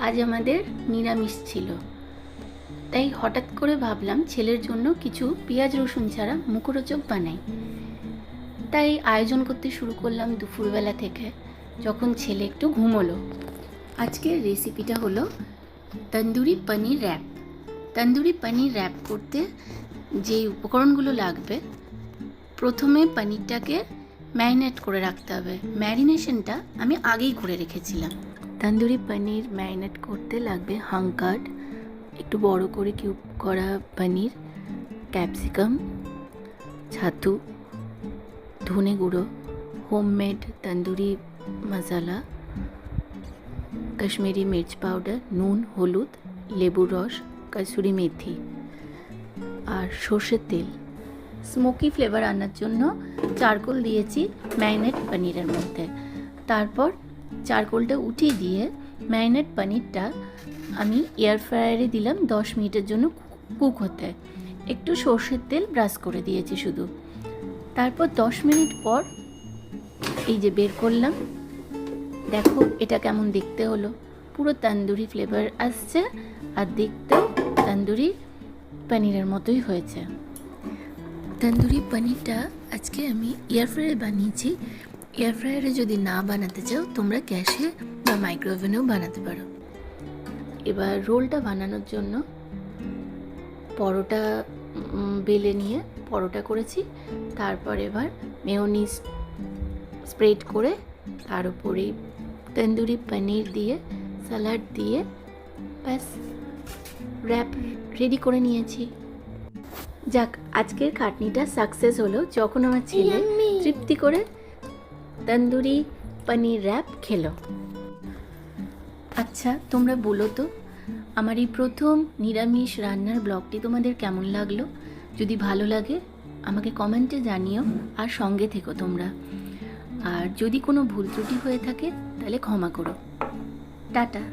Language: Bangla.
আজ আমাদের নিরামিষ ছিল, তাই হঠাৎ করে ভাবলাম ছেলের জন্য কিছু পেঁয়াজ রসুন ছাড়া মুখরোচক বানাই। তাই আয়োজন করতে শুরু করলাম দুপুরবেলা থেকে, যখন ছেলে একটু ঘুমোলো। আজকের রেসিপিটা হলো তন্দুরি পনির র্যাপ। তন্দুরি পনির র্যাপ করতে যে উপকরণগুলো লাগবে, প্রথমে পনিরটাকে ম্যারিনেট করে রাখতে হবে। ম্যারিনেশনটা আমি আগেই করে রেখেছিলাম। তন্দুরি পনির ম্যারিনেট করতে লাগবে হাঙ্কার, একটু বড় করে কিউব করা পনির, ক্যাপসিকাম, ছাতু, ধনে গুঁড়ো, হোমমেড তন্দুরি মশলা, কাশ্মীরি মির্চ পাউডার, নুন, হলুদ, লেবুর রস, কসুরি মেথি আর সর্ষের তেল। স্মোকি ফ্লেভার আনার জন্য চারকোল দিয়েছি ম্যারিনেট পনিরের মধ্যে। তারপর চারকোলটা উঠিয়ে দিয়ে ম্যারিনেট পনিরটা আমি এয়ার ফ্রায়ারে দিলাম 10 মিনিটের জন্য কুক হতে। একটু সর্ষের তেল ব্রাশ করে দিয়েছি শুধু। তারপর 10 মিনিট পর এই যে বের করলাম, দেখো এটা কেমন দেখতে হলো। পুরো তন্দুরি ফ্লেভার আসছে আর দেখতেও তন্দুরি পনিরের মতোই হয়েছে। তন্দুরি পনিরটা আজকে আমি এয়ার ফ্রায়ারে বানিয়েছি। এয়ার ফ্রায়ারে যদি না বানাতে চাও তোমরা গ্যাসে বা মাইক্রোওভেনেও বানাতে পারো। এবার রোলটা বানানোর জন্য পরোটা বেলে নিয়ে পরোটা করেছি। তারপর এবার মেয়োনিজ স্প্রেড করে তার উপরে তন্দুরি পনির দিয়ে স্যালাড দিয়ে ব্যাস র্যাপ রেডি করে নিয়েছি। যাক, আজকের খাটনিটা সাকসেস হলো যখন আমার ছেলে তৃপ্তি করে তন্দুরি পনির র্যাপ খেলো। আচ্ছা, তোমরা বলো তো আমার এই প্রথম নিরামিষ রান্নার ব্লগটি তোমাদের কেমন লাগলো? যদি ভালো লাগে আমাকে কমেন্টে জানিও, আর সঙ্গে থেকো তোমরা। আর যদি কোনো ভুল ত্রুটি হয়ে থাকে তাহলে ক্ষমা করো। টাটা।